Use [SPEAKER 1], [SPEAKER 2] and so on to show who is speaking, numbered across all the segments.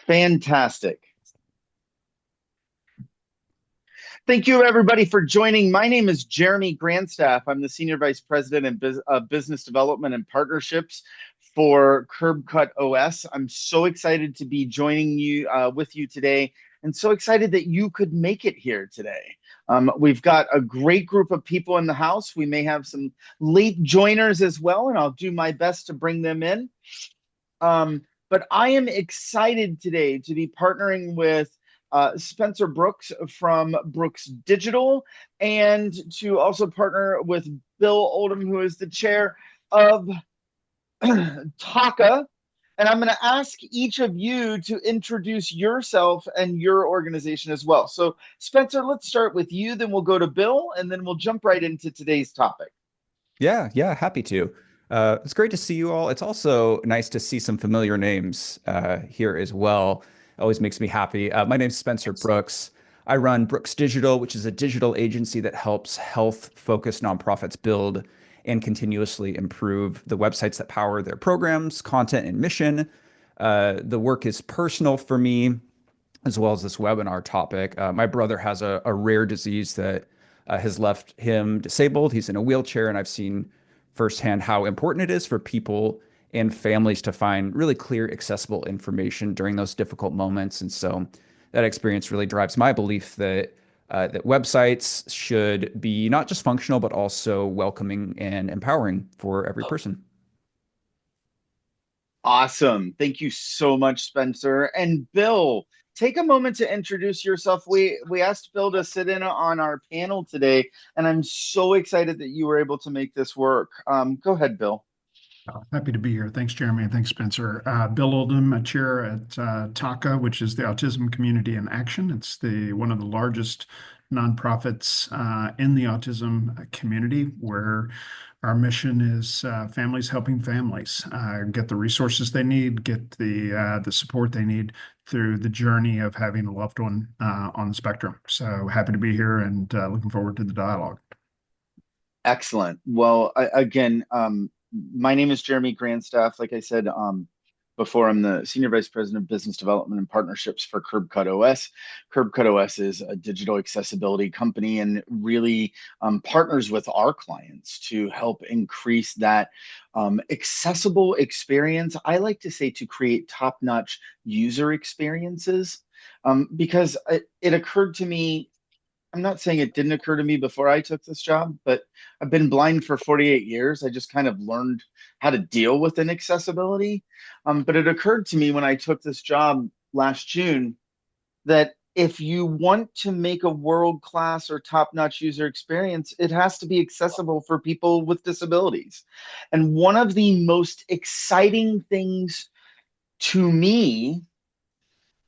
[SPEAKER 1] Fantastic. Thank you, everybody, for joining. My name is Jeremy Grandstaff. I'm the Senior Vice President of Business Development and Partnerships for Curb Cut OS. I'm so excited to be joining you with you today, and so excited that you could make it here today. We've got a great group of people in the house. We may have some late joiners as well, and I'll do my best to bring them in. But I am excited today to be partnering with Spencer Brooks from Brooks Digital and to also partner with Bill Oldham, who is the chair of TACA. And I'm going to ask each of you to introduce yourself and your organization as well. So, Spencer, let's start with you, then we'll go to Bill, and then we'll jump right into today's topic.
[SPEAKER 2] Yeah, happy to. It's great to see you all. It's also nice to see some familiar names here as well. Always makes me happy. My name's Spencer Brooks. I run Brooks Digital, which is a digital agency that helps health-focused nonprofits build and continuously improve the websites that power their programs, content, and mission. The work is personal for me, as well as this webinar topic. My brother has a rare disease that has left him disabled. He's in a wheelchair, and I've seen firsthand how important it is for people and families to find really clear, accessible information during those difficult moments. And so that experience really drives my belief that websites should be not just functional, but also welcoming and empowering for every person.
[SPEAKER 1] Awesome. Thank you so much, Spencer. And Bill, take a moment to introduce yourself. We asked Bill to sit in on our panel today, and I'm so excited that you were able to make this work. Go ahead, Bill.
[SPEAKER 3] Happy to be here. Thanks, Jeremy, and thanks, Spencer. Bill Oldham, a chair at TACA, which is the Autism Community in Action. It's one of the largest nonprofits in the autism community, where our mission is families helping families get the resources they need, get the support they need through the journey of having a loved one on the spectrum. So happy to be here and looking forward to the dialogue.
[SPEAKER 1] Excellent. Well, again, my name is Jeremy Grandstaff. Like I said before, I'm the Senior Vice President of Business Development and Partnerships for Curb Cut OS. Curb Cut OS is a digital accessibility company and really partners with our clients to help increase that accessible experience. I like to say to create top-notch user experiences because it occurred to me. I'm not saying it didn't occur to me before I took this job, but I've been blind for 48 years. I just kind of learned how to deal with inaccessibility. But it occurred to me when I took this job last June that if you want to make a world-class or top-notch user experience, it has to be accessible for people with disabilities. And one of the most exciting things to me,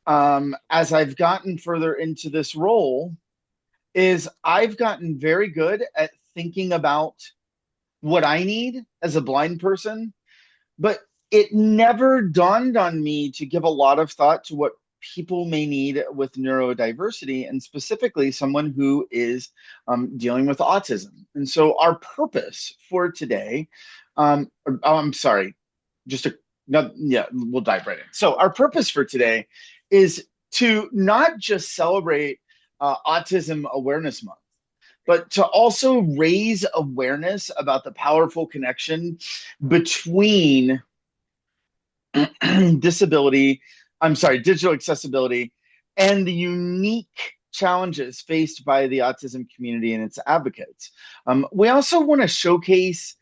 [SPEAKER 1] as I've gotten further into this role, is I've gotten very good at thinking about what I need as a blind person, but it never dawned on me to give a lot of thought to what people may need with neurodiversity, and specifically someone who is dealing with autism. And so our purpose for today, I'm sorry, just a no, yeah, we'll dive right in. So our purpose for today is to not just celebrate Autism Awareness Month, but to also raise awareness about the powerful connection between disability, I'm sorry, digital accessibility, and the unique challenges faced by the autism community and its advocates. We also want to showcase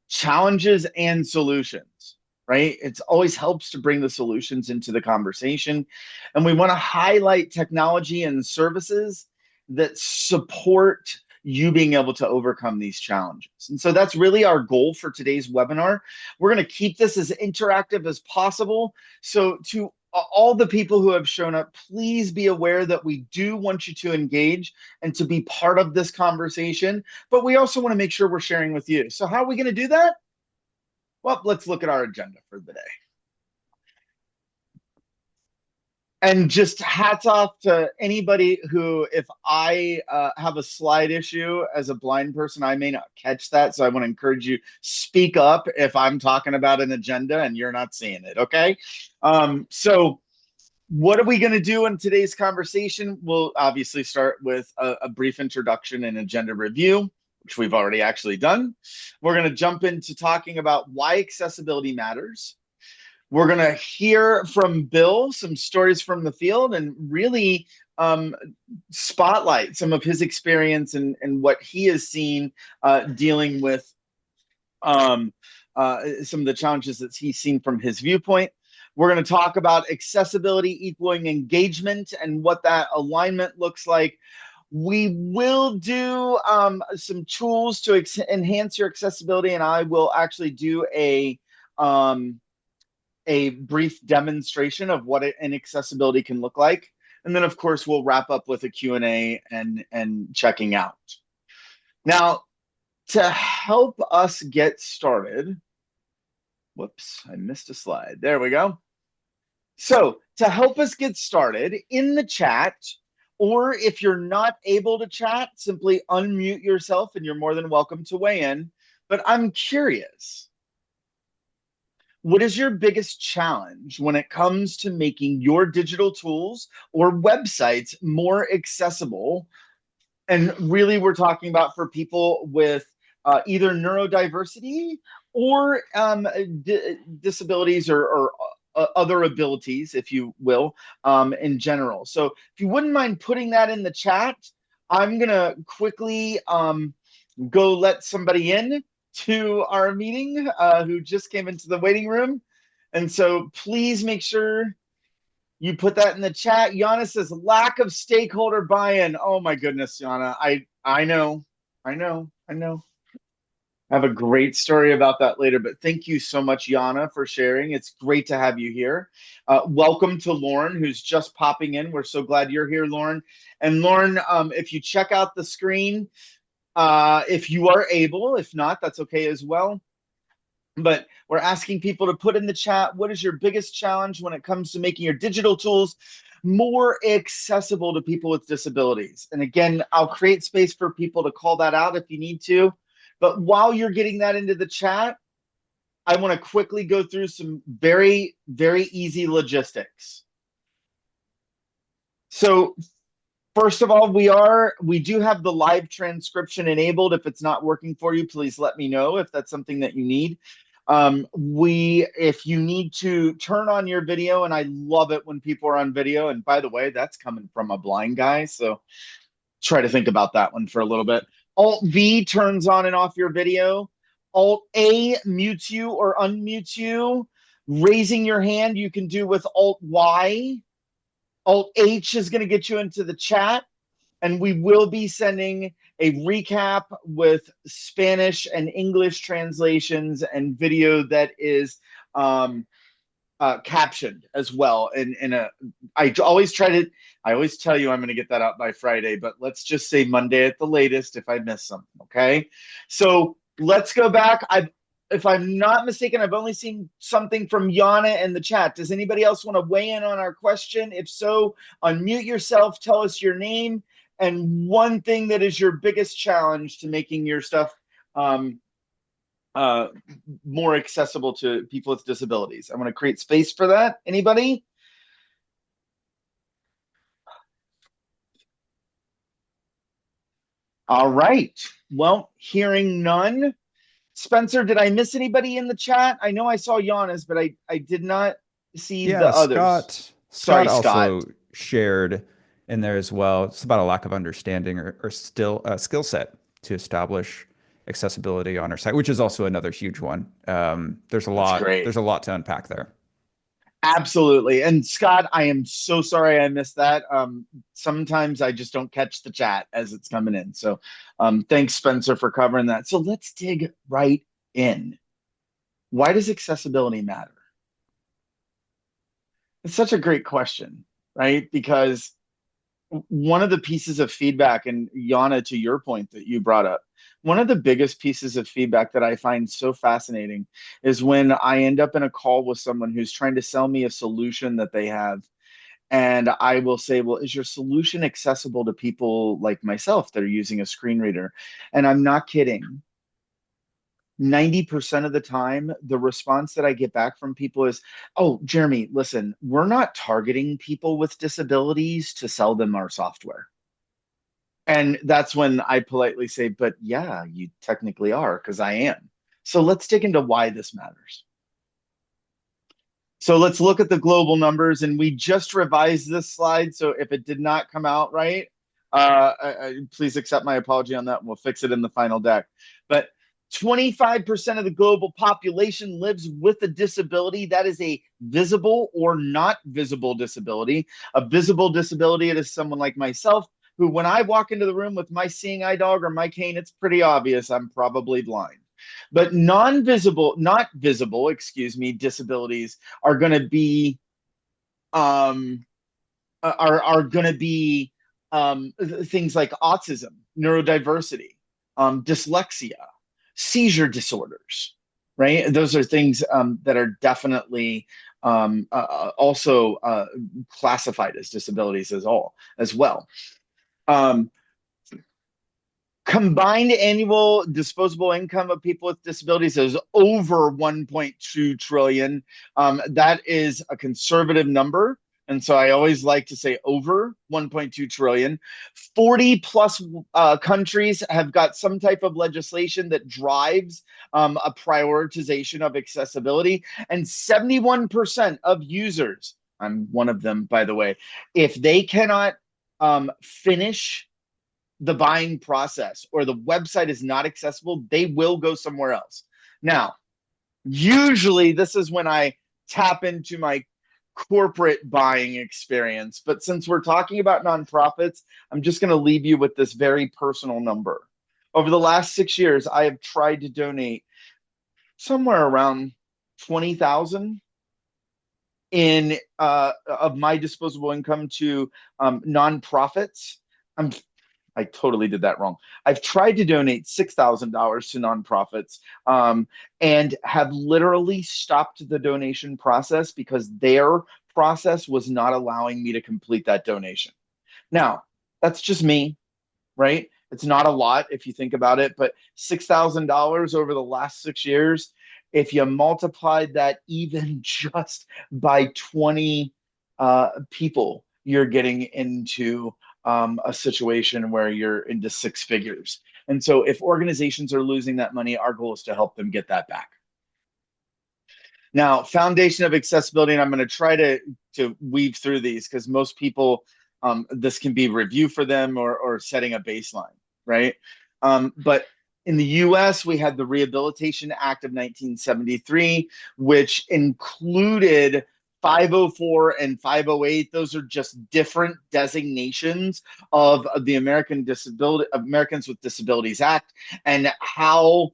[SPEAKER 1] challenges and solutions, right? It always helps to bring the solutions into the conversation. And we want to highlight technology and services that support you being able to overcome these challenges. And so that's really our goal for today's webinar. We're going to keep this as interactive as possible. So to all the people who have shown up, please be aware that we do want you to engage and to be part of this conversation, but we also want to make sure we're sharing with you. So how are we going to do that? Well, let's look at our agenda for the day. And just hats off to anybody who, if I have a slide issue as a blind person, I may not catch that. So I want to encourage you, speak up if I'm talking about an agenda and you're not seeing it, okay? So What are we going to do in today's conversation? We'll obviously start with a brief introduction and agenda review, which we've already actually done. We're going to jump into talking about why accessibility matters. We're going to hear from Bill some stories from the field and really spotlight some of his experience and what he has seen dealing with some of the challenges that he's seen from his viewpoint. We're going to talk about accessibility equaling engagement and what that alignment looks like. We will do some tools to enhance your accessibility, and I will actually do a brief demonstration of what an accessibility can look like. And then, of course, we'll wrap up with a Q&A and checking out. Now, to help us get started, whoops, I missed a slide. There we go. So to help us get started in the chat, or if you're not able to chat, simply unmute yourself and you're more than welcome to weigh in. But I'm curious, what is your biggest challenge when it comes to making your digital tools or websites more accessible? And really, we're talking about for people with either neurodiversity or disabilities or other abilities, if you will, in general. So if you wouldn't mind putting that in the chat, I'm going to quickly go let somebody in to our meeting who just came into the waiting room. And so please make sure you put that in the chat. Yana says lack of stakeholder buy-in. Oh my goodness, Yana. I know. I have a great story about that later, but thank you so much, Yana, for sharing. It's great to have you here. Welcome to Lauren, who's just popping in. We're so glad you're here, Lauren. And Lauren, if you check out the screen, if you are able, if not, that's okay as well. But we're asking people to put in the chat, what is your biggest challenge when it comes to making your digital tools more accessible to people with disabilities? And again, I'll create space for people to call that out if you need to. But while you're getting that into the chat, I want to quickly go through some very, very easy logistics. So first of all, we do have the live transcription enabled. If it's not working for you, please let me know if that's something that you need. If you need to turn on your video, and I love it when people are on video. And by the way, that's coming from a blind guy, so try to think about that one for a little bit. Alt V turns on and off your video. Alt A mutes you or unmutes you. Raising your hand you can do with Alt Y. Alt H is going to get you into the chat. And we will be sending a recap with Spanish and English translations and video that is captioned as well. I always tell you I'm going to get that out by Friday, but let's just say Monday at the latest if I miss something. Okay. So let's go back. If I'm not mistaken, I've only seen something from Yana in the chat. Does anybody else want to weigh in on our question? If so, unmute yourself, tell us your name, and one thing that is your biggest challenge to making your stuff more accessible to people with disabilities. I'm going to create space for that. Anybody? All right. Well, hearing none. Spencer, did I miss anybody in the chat? I know I saw Giannis, but I did not see the others.
[SPEAKER 2] Scott
[SPEAKER 1] Scott.
[SPEAKER 2] also shared in there as well. It's about a lack of understanding or still skill set to establish accessibility on our site, which is also another huge one. There's a lot.
[SPEAKER 1] Great.
[SPEAKER 2] There's a lot to unpack there.
[SPEAKER 1] Absolutely. And Scott, I am so sorry I missed that. Sometimes I just don't catch the chat as it's coming in. So thanks, Spencer, for covering that. So let's dig right in. Why does accessibility matter? It's such a great question, right? Because one of the pieces of feedback, and Yana, to your point that you brought up, one of the biggest pieces of feedback that I find so fascinating is when I end up in a call with someone who's trying to sell me a solution that they have. And I will say, well, is your solution accessible to people like myself that are using a screen reader? And I'm not kidding. 90% of the time, the response that I get back from people is, oh, Jeremy, listen, we're not targeting people with disabilities to sell them our software. And that's when I politely say, but yeah, you technically are, because I am. So let's dig into why this matters. So let's look at the global numbers, and we just revised this slide. So if it did not come out right, please accept my apology on that. And we'll fix it in the final deck. But 25% of the global population lives with a disability. That is a visible or not visible disability. A visible disability, it is someone like myself who, when I walk into the room with my seeing eye dog or my cane, it's pretty obvious I'm probably blind. But non-visible, not visible, excuse me, disabilities are going to be um, are going to be things like autism, neurodiversity, dyslexia, seizure disorders, right? Those are things that are definitely also classified as disabilities as well. Um, Combined annual disposable income of people with disabilities is over 1.2 trillion. That is a conservative number. And so I always like to say over 1.2 trillion. 40 plus countries have got some type of legislation that drives a prioritization of accessibility. And 71% of users, I'm one of them, by the way, if they cannot finish the buying process or the website is not accessible, they will go somewhere else. Now, usually this is when I tap into my corporate buying experience. But since we're talking about nonprofits, I'm just going to leave you with this very personal number. Over the last 6 years, I have tried to donate somewhere around 20,000 in of my disposable income to nonprofits. I totally did that wrong. I've tried to donate $6,000 to nonprofits and have literally stopped the donation process because their process was not allowing me to complete that donation. Now, that's just me, right? It's not a lot if you think about it, but $6,000 over the last 6 years, if you multiplied that even just by 20 people, you're getting into a situation where you're into six figures. And so if organizations are losing that money, our goal is to help them get that back. Now, foundation of accessibility, and I'm going to try to weave through these because most people, this can be review for them or setting a baseline, right? But in the US, we had the Rehabilitation Act of 1973, which included 504 and 508. Those are just different designations of the Americans with Disabilities Act and how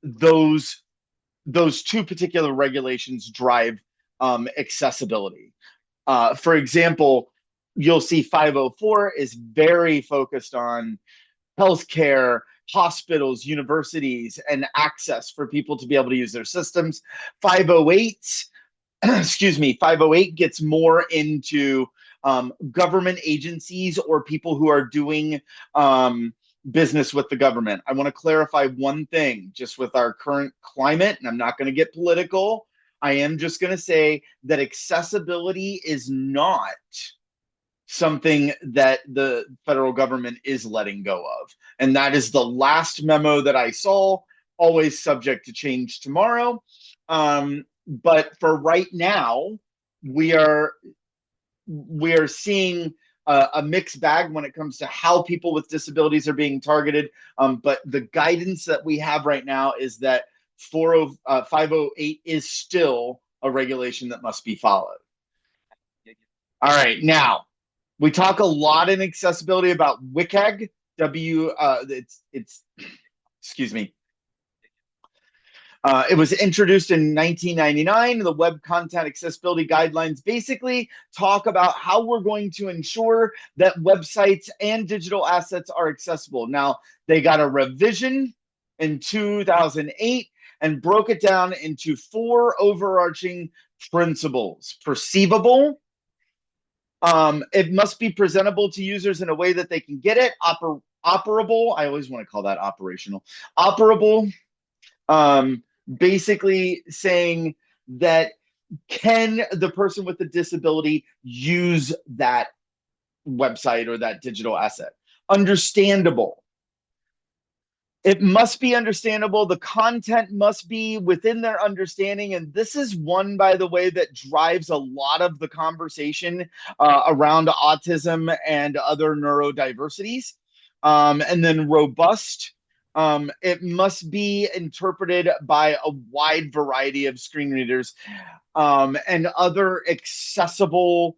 [SPEAKER 1] those two particular regulations drive accessibility. For example, you'll see 504 is very focused on healthcare, hospitals, universities, and access for people to be able to use their systems. 508, excuse me, 508 gets more into government agencies or people who are doing business with the government. I want to clarify one thing just with our current climate, and I'm not going to get political. I am just going to say that accessibility is not something that the federal government is letting go of. And that is the last memo that I saw, always subject to change tomorrow. But for right now, we are seeing a mixed bag when it comes to how people with disabilities are being targeted. But the guidance that we have right now is that 508 is still a regulation that must be followed. All right, now we talk a lot in accessibility about WCAG. It's excuse me. It was introduced in 1999. The Web Content Accessibility Guidelines basically talk about how we're going to ensure that websites and digital assets are accessible. Now, they got a revision in 2008 and broke it down into 4 overarching principles. Perceivable. It must be presentable to users in a way that they can get it. Operable. I always want to call that operational. Operable. basically saying that can the person with the disability use that website or that digital asset? Understandable. It must be understandable. The content must be within their understanding. And this is one, by the way, that drives a lot of the conversation around autism and other neurodiversities. And then robust. It must be interpreted by a wide variety of screen readers and other accessible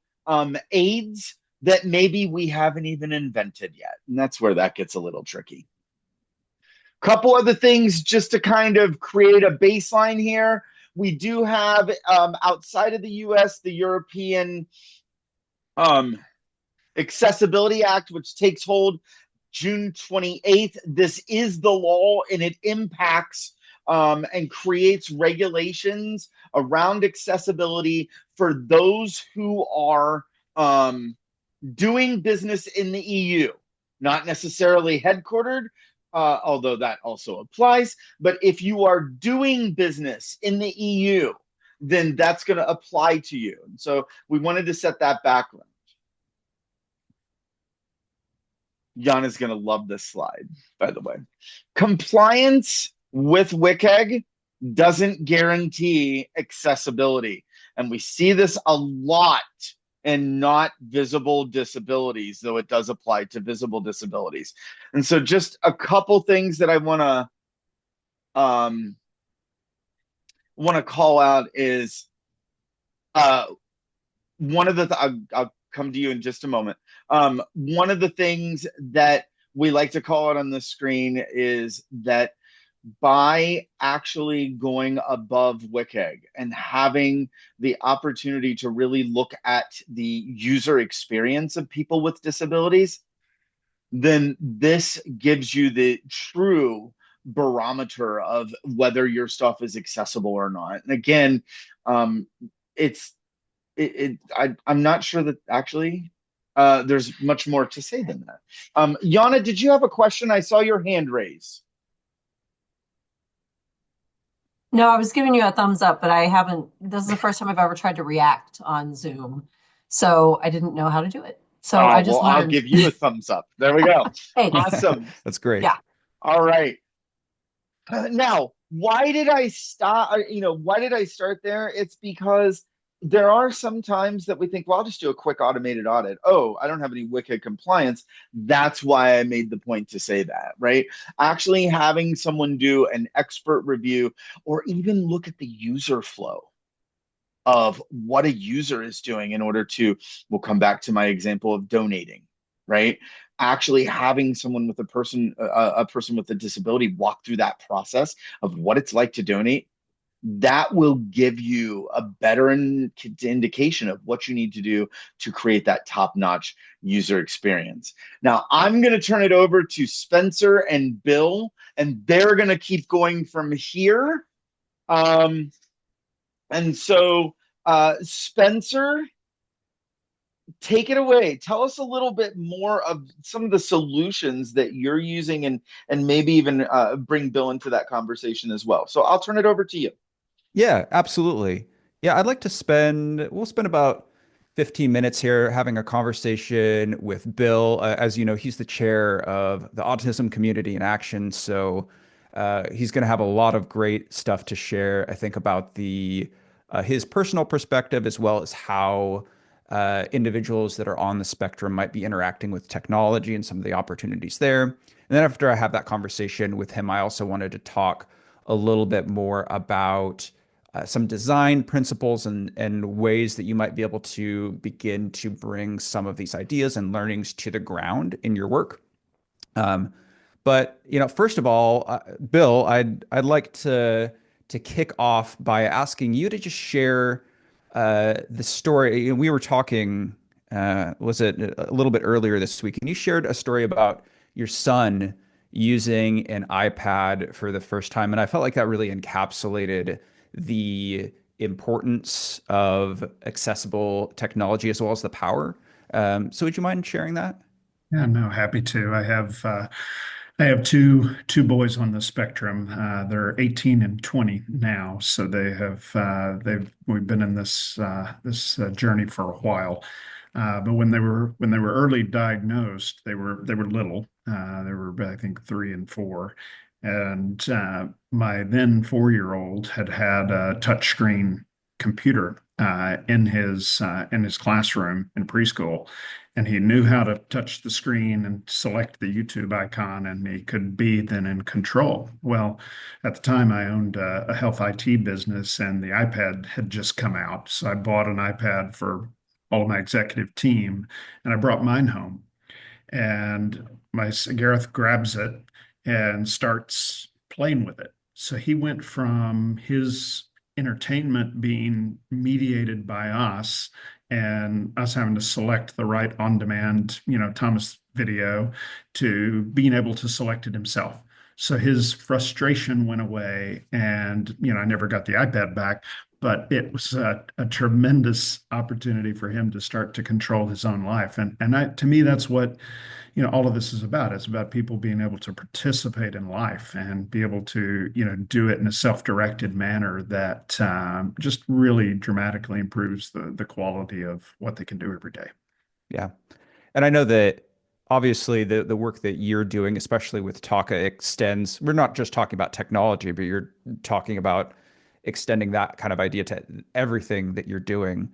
[SPEAKER 1] aids that maybe we haven't even invented yet. And that's where that gets a little tricky. Couple other things just to kind of create a baseline here. We do have outside of the US, the European um, Accessibility Act, which takes hold June 28th. This is the law and it impacts and creates regulations around accessibility for those who are doing business in the EU, not necessarily headquartered, although that also applies. But if you are doing business in the EU, then that's going to apply to you. And so we wanted to set that background. Jan is going to love this slide, by the way. Compliance with WCAG doesn't guarantee accessibility. And we see this a lot in not visible disabilities, though it does apply to visible disabilities. And so just a couple things that I want to call out is one of the I'll come to you in just a moment. One of the things that we like to call out on the screen is that by actually going above WCAG and having the opportunity to really look at the user experience of people with disabilities, then this gives you the true barometer of whether your stuff is accessible or not. And again, it's I'm not sure that actually there's much more to say than that. Yana, did you have a question? I saw your hand raise.
[SPEAKER 4] No, I was giving you a thumbs up, but I haven't. This is the first time I've ever tried to react on Zoom. So I didn't know how to do it. So I just
[SPEAKER 1] well, I'll
[SPEAKER 4] learned.
[SPEAKER 1] give you a thumbs up. There we go.
[SPEAKER 4] Thanks.
[SPEAKER 1] Awesome.
[SPEAKER 2] That's great.
[SPEAKER 4] Yeah.
[SPEAKER 1] All right. Now, why did I stop? Why did I start there? It's because there are some times that we think, well, I'll just do a quick automated audit. Oh, I don't have any WCAG compliance. That's why I made the point to say that, right? Actually having someone do an expert review or even look at the user flow of what a user is doing in order to, we'll come back to my example of donating, right? Actually having someone with a person with a disability walk through that process of what it's like to donate, that will give you a better indication of what you need to do to create that top-notch user experience. Now, I'm going to turn it over to Spencer and Bill, and they're going to keep going from here. And so, Spencer, take it away. Tell us a little bit more of some of the solutions that you're using and maybe even bring Bill into that conversation as well. So I'll turn it over to you.
[SPEAKER 2] Yeah, absolutely. Yeah, we'll spend about 15 minutes here having a conversation with Bill. As you know, he's the chair of the Autism Community in Action. So he's going to have a lot of great stuff to share, I think, about his personal perspective as well as how individuals that are on the spectrum might be interacting with technology and some of the opportunities there. And then after I have that conversation with him, I also wanted to talk a little bit more about some design principles and ways that you might be able to begin to bring some of these ideas and learnings to the ground in your work. But first of all, Bill, I'd like to kick off by asking you to just share the story. We were talking, was it a little bit earlier this week, and you shared a story about your son using an iPad for the first time, and I felt like that really encapsulated the importance of accessible technology as well as the power. So would you mind sharing that?
[SPEAKER 3] Yeah, no, happy to. I have I have two boys on the spectrum. They're 18 and 20 now, so we've been in this journey for a while. But when they were early diagnosed, they were little. They were, I think, 3 and 4, and my then 4-year-old had a touchscreen computer in his classroom in preschool, and he knew how to touch the screen and select the YouTube icon, and he could be then in control. Well, at the time, I owned a health IT business, and the iPad had just come out, so I bought an iPad for all of my executive team, and I brought mine home. And my Gareth grabs it and starts playing with it. So he went from his entertainment being mediated by us and us having to select the right on-demand, Thomas video, to being able to select it himself. So his frustration went away, and I never got the iPad back, but it was a tremendous opportunity for him to start to control his own life. To me, that's what all of this is about. It's about people being able to participate in life and be able to do it in a self-directed manner that just really dramatically improves the quality of what they can do every day.
[SPEAKER 2] Yeah. And I know that obviously the work that you're doing, especially with Taka, extends. We're not just talking about technology, but you're talking about extending that kind of idea to everything that you're doing.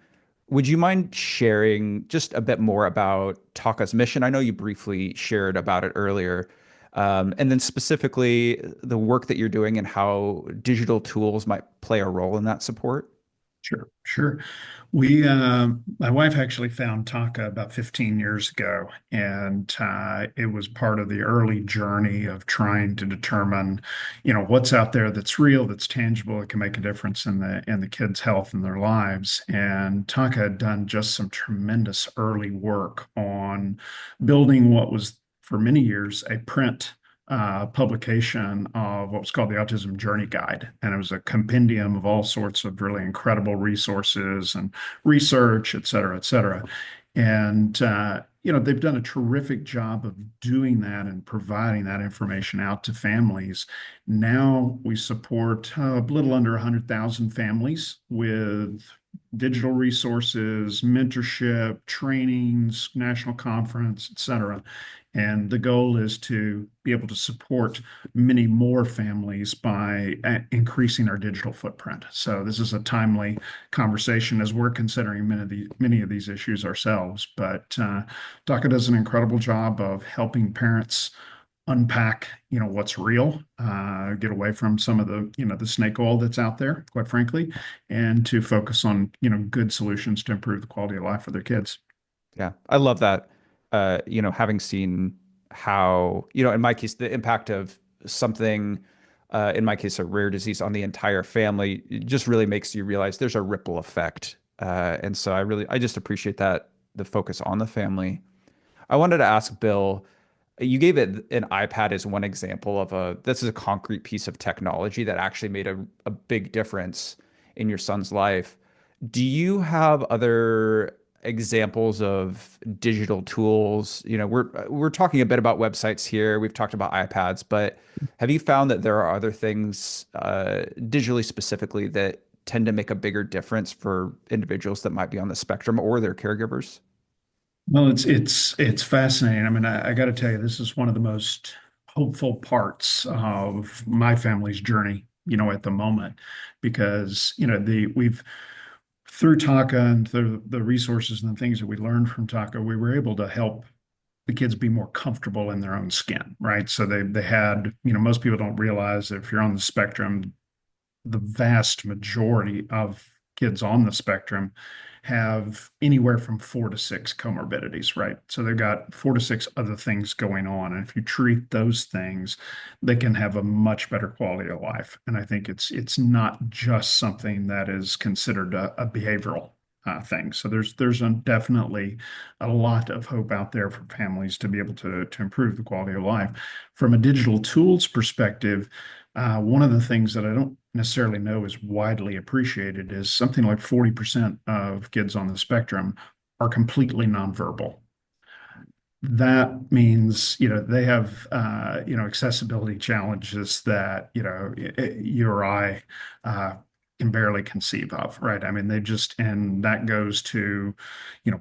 [SPEAKER 2] Would you mind sharing just a bit more about Taka's mission? I know you briefly shared about it earlier. And then specifically the work that you're doing and how digital tools might play a role in that support.
[SPEAKER 3] Sure, sure. My wife actually found Taka about 15 years ago, and it was part of the early journey of trying to determine, what's out there that's real, that's tangible, that can make a difference in the kids' health and their lives. And Taka had done just some tremendous early work on building what was for many years a print publication of what was called the Autism Journey Guide. And it was a compendium of all sorts of really incredible resources and research, et cetera, et cetera. And, they've done a terrific job of doing that and providing that information out to families. Now we support a little under 100,000 families with digital resources, mentorship, trainings, national conference, et cetera. And the goal is to be able to support many more families by increasing our digital footprint. So this is a timely conversation as we're considering many of these issues ourselves. But DACA does an incredible job of helping parents unpack, what's real, get away from some of the snake oil that's out there, quite frankly, and to focus on, good solutions to improve the quality of life for their kids.
[SPEAKER 2] Yeah, I love that. Having seen how, in my case, the impact of something, in my case, a rare disease on the entire family, it just really makes you realize there's a ripple effect. And so I just appreciate that, the focus on the family. I wanted to ask Bill, you gave it an iPad as one example of this is a concrete piece of technology that actually made a big difference in your son's life. Do you have other examples of digital tools? We're talking a bit about websites here. We've talked about iPads, but have you found that there are other things, digitally specifically, that tend to make a bigger difference for individuals that might be on the spectrum or their caregivers?
[SPEAKER 3] Well, it's fascinating. I mean, I got to tell you, this is one of the most hopeful parts of my family's journey, at the moment, because we've through Taka and through the resources and the things that we learned from Taka, we were able to help the kids be more comfortable in their own skin, right? So they had, most people don't realize that if you're on the spectrum, the vast majority of kids on the spectrum have anywhere from 4 to 6 comorbidities, right? So they've got 4 to 6 other things going on. And if you treat those things, they can have a much better quality of life. And I think it's not just something that is considered a behavioral thing. So definitely a lot of hope out there for families to be able to improve the quality of life. From a digital tools perspective, one of the things that I don't necessarily know is widely appreciated is something like 40% of kids on the spectrum are completely nonverbal. that means, they have, accessibility challenges that, you or I uh, can barely conceive of, right? I mean, and that goes to,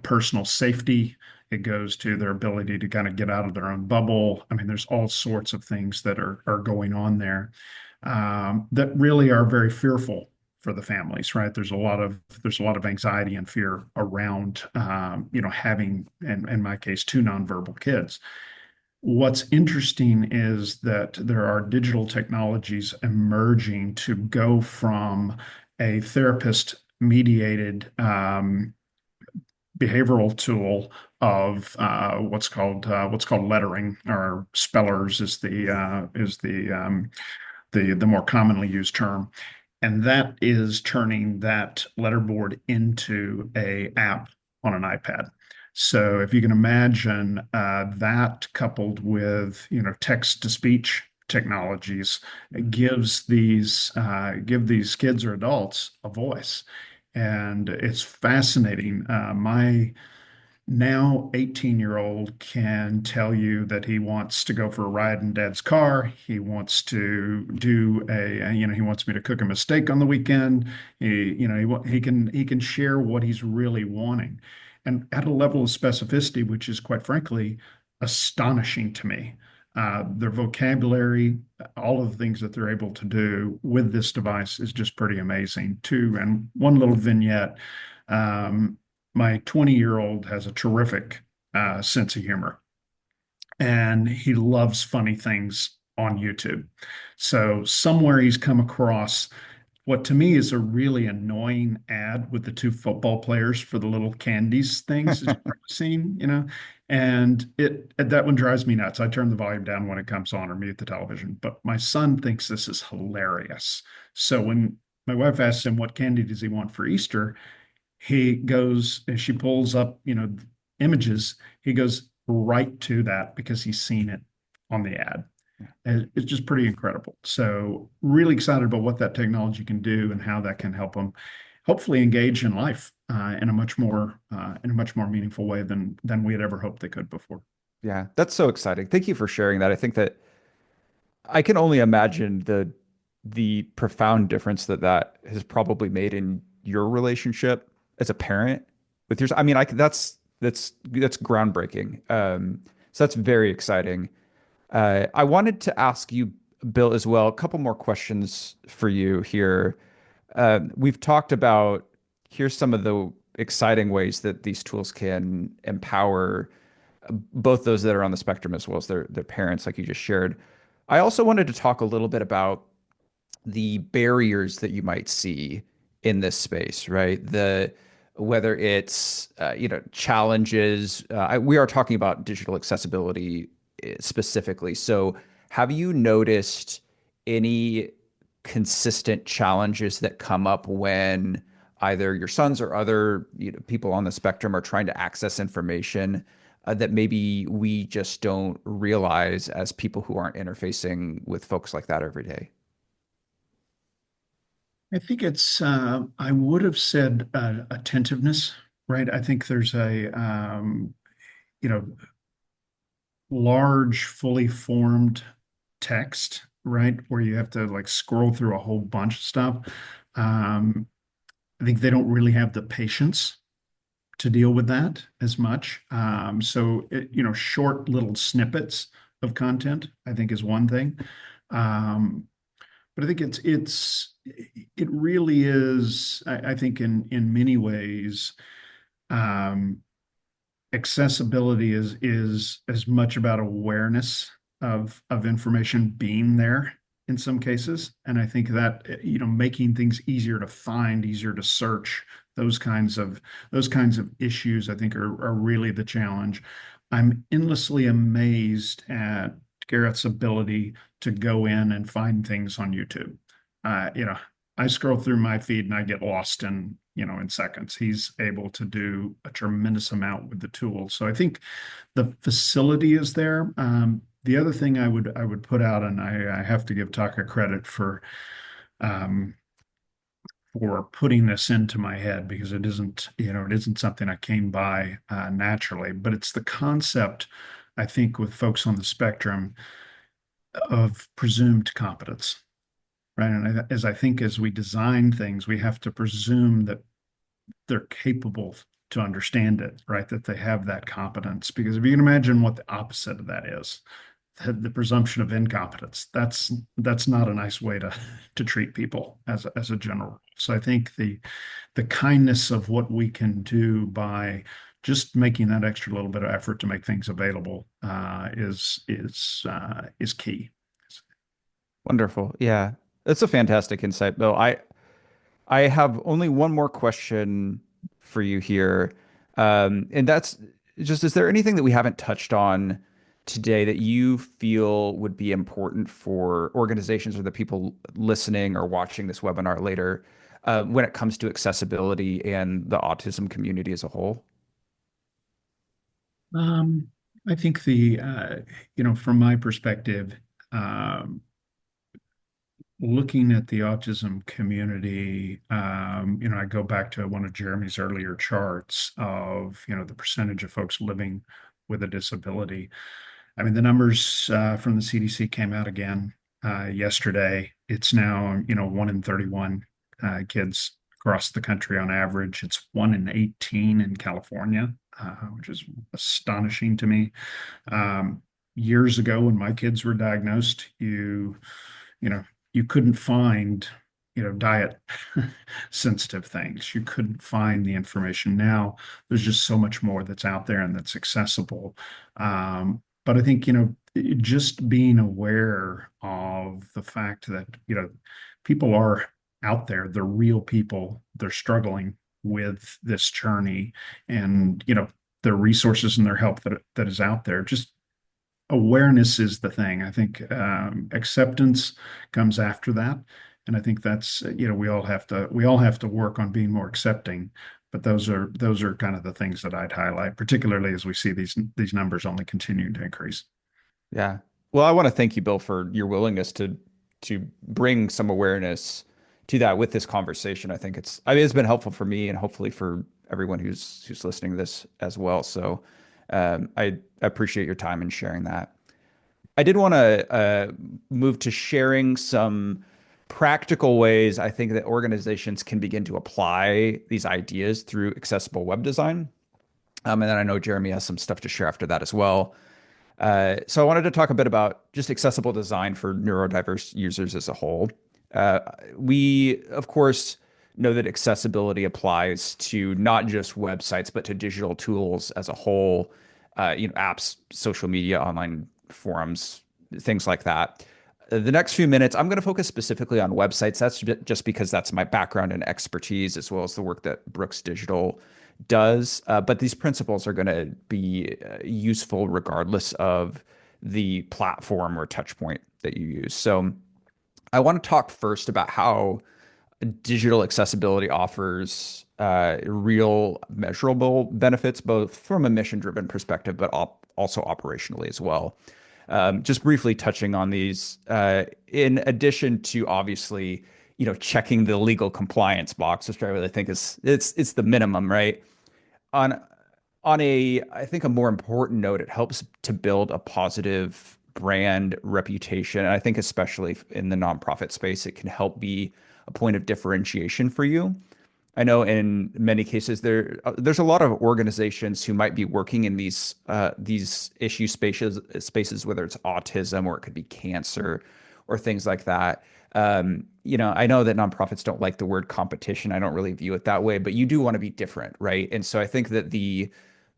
[SPEAKER 3] personal safety. It goes to their ability to kind of get out of their own bubble. I mean, there's all sorts of things that are going on there that really are very fearful for the families, right? There's a lot of anxiety and fear around, having, in my case, two nonverbal kids. What's interesting is that there are digital technologies emerging to go from a therapist mediated behavioral tool of what's called lettering, or spellers is the more commonly used term, and that is turning that letterboard into a app on an iPad. So if you can imagine that coupled with text to speech technologies, it give these kids or adults a voice, and it's fascinating. My now 18-year-old can tell you that he wants to go for a ride in dad's car. He wants to he wants me to cook him a steak on the weekend. He can share what he's really wanting, and at a level of specificity which is, quite frankly, astonishing to me. Their vocabulary, all of the things that they're able to do with this device is just pretty amazing too. And one little vignette. Um, my 20-year-old has a terrific sense of humor, and he loves funny things on YouTube. So somewhere he's come across what to me is a really annoying ad with the two football players for the little candies things that you've seen, and that one drives me nuts. I turn the volume down when it comes on or mute the television. But my son thinks this is hilarious. So when my wife asks him what candy does he want for Easter, he goes and she pulls up, images. He goes right to that because he's seen it on the ad. And it's just pretty incredible. So really excited about what that technology can do and how that can help them hopefully engage in life in a much more meaningful way than we had ever hoped they could before.
[SPEAKER 2] Yeah, that's so exciting. Thank you for sharing that. I think that I can only imagine the profound difference that that has probably made in your relationship as a parent with yours. I mean, that's groundbreaking. So that's very exciting. I wanted to ask you, Bill, as well, a couple more questions for you here. We've talked about here's some of the exciting ways that these tools can empower both those that are on the spectrum as well as their parents, like you just shared. I also wanted to talk a little bit about the barriers that you might see in this space, right? Whether it's challenges. We are talking about digital accessibility specifically. So, have you noticed any consistent challenges that come up when either your sons or other people on the spectrum are trying to access information that maybe we just don't realize as people who aren't interfacing with folks like that every day?
[SPEAKER 3] I think I would have said attentiveness, right? I think there's you know, large, fully formed text, right? Where you have to like scroll through a whole bunch of stuff. Um, I think they don't really have the patience to deal with that as much. Short little snippets of content, I think, is one thing. Um, but I think it really is, I think in many ways, um, accessibility is as much about awareness of information being there in some cases. And I think that making things easier to find, easier to search, those kinds of issues, I think are really the challenge. I'm endlessly amazed at Garrett's ability to go in and find things on YouTube. I scroll through my feed and I get lost in seconds. He's able to do a tremendous amount with the tool. So I think the facility is there. The other thing I would put out, and I have to give Taka credit um, for putting this into my head because it isn't something I came by naturally, but it's the concept, I think, with folks on the spectrum of presumed competence, right? And as I think as we design things, we have to presume that they're capable to understand it, right? That they have that competence. Because if you can imagine what the opposite of that is, the presumption of incompetence, that's not a nice way to treat people as a general. So I think the kindness of what we can do by just making that extra little bit of effort to make things available is key.
[SPEAKER 2] Wonderful. Yeah. That's a fantastic insight, Bill. I have only one more question for you here. And that's just, is there anything that we haven't touched on today that you feel would be important for organizations or the people listening or watching this webinar later, when it comes to accessibility and the autism community as a whole?
[SPEAKER 3] Um, I think from my perspective, um, looking at the autism community, I go back to one of Jeremy's earlier charts of, the percentage of folks living with a disability. I mean, the numbers from the CDC came out again yesterday. It's now, 1 in 31 kids across the country on average. It's 1 in 18 in California, which is astonishing to me. Um, Years ago, when my kids were diagnosed, you know, you couldn't find, diet sensitive things. You couldn't find the information. Now there's just so much more that's out there and that's accessible. But I think, just being aware of the fact that, people are out there, they're real people, they're struggling with this journey and, their resources and their help that is out there. Just awareness is the thing. I think acceptance comes after that, and I think that's we all have to work on being more accepting. But those are kind of the things that I'd highlight, particularly as we see these numbers only continuing to increase.
[SPEAKER 2] Yeah. Well, I want to thank you, Bill, for your willingness to bring some awareness to that with this conversation. I mean, it's been helpful for me and hopefully for everyone who's listening to this as well. So I appreciate your time and sharing that. I did want to move to sharing some practical ways I think that organizations can begin to apply these ideas through accessible web design. And then I know Jeremy has some stuff to share after that as well. So I wanted to talk a bit about just accessible design for neurodiverse users as a whole. Uh, we, of course, know that accessibility applies to not just websites, but to digital tools as a whole, apps, social media, online forums, things like that. The next few minutes, I'm going to focus specifically on websites. That's just because that's my background and expertise, as well as the work that Brooks Digital does. But these principles are going to be useful regardless of the platform or touch point that you use. So I want to talk first about how digital accessibility offers real measurable benefits, both from a mission-driven perspective, but also operationally as well. Just briefly touching on these, in addition to obviously, checking the legal compliance box, which I really think it's the minimum, right? On I think a more important note, it helps to build a positive brand reputation. And I think especially in the nonprofit space, it can help be a point of differentiation for you. I know in many cases there's a lot of organizations who might be working in these issue spaces, whether it's autism or it could be cancer or things like that. I know that nonprofits don't like the word competition. I don't really view it that way, but you do want to be different, right? And so I think that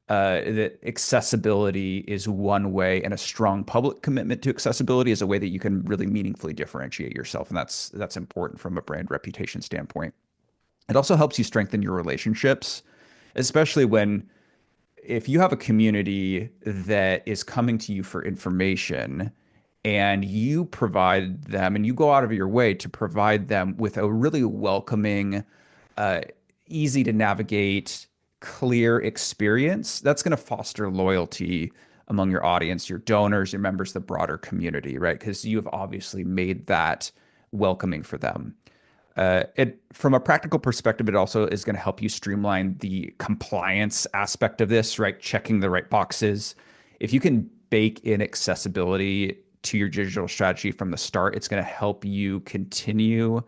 [SPEAKER 2] that accessibility is one way, and a strong public commitment to accessibility is a way that you can really meaningfully differentiate yourself, and that's important from a brand reputation standpoint. It also helps you strengthen your relationships, especially if you have a community that is coming to you for information and you provide them and you go out of your way to provide them with a really welcoming, uh, easy to navigate, clear experience, that's going to foster loyalty among your audience, your donors, your members, the broader community, right? Because you have obviously made that welcoming for them. It from a practical perspective, it also is going to help you streamline the compliance aspect of this, right? Checking the right boxes. If you can bake in accessibility to your digital strategy from the start, it's going to help you continue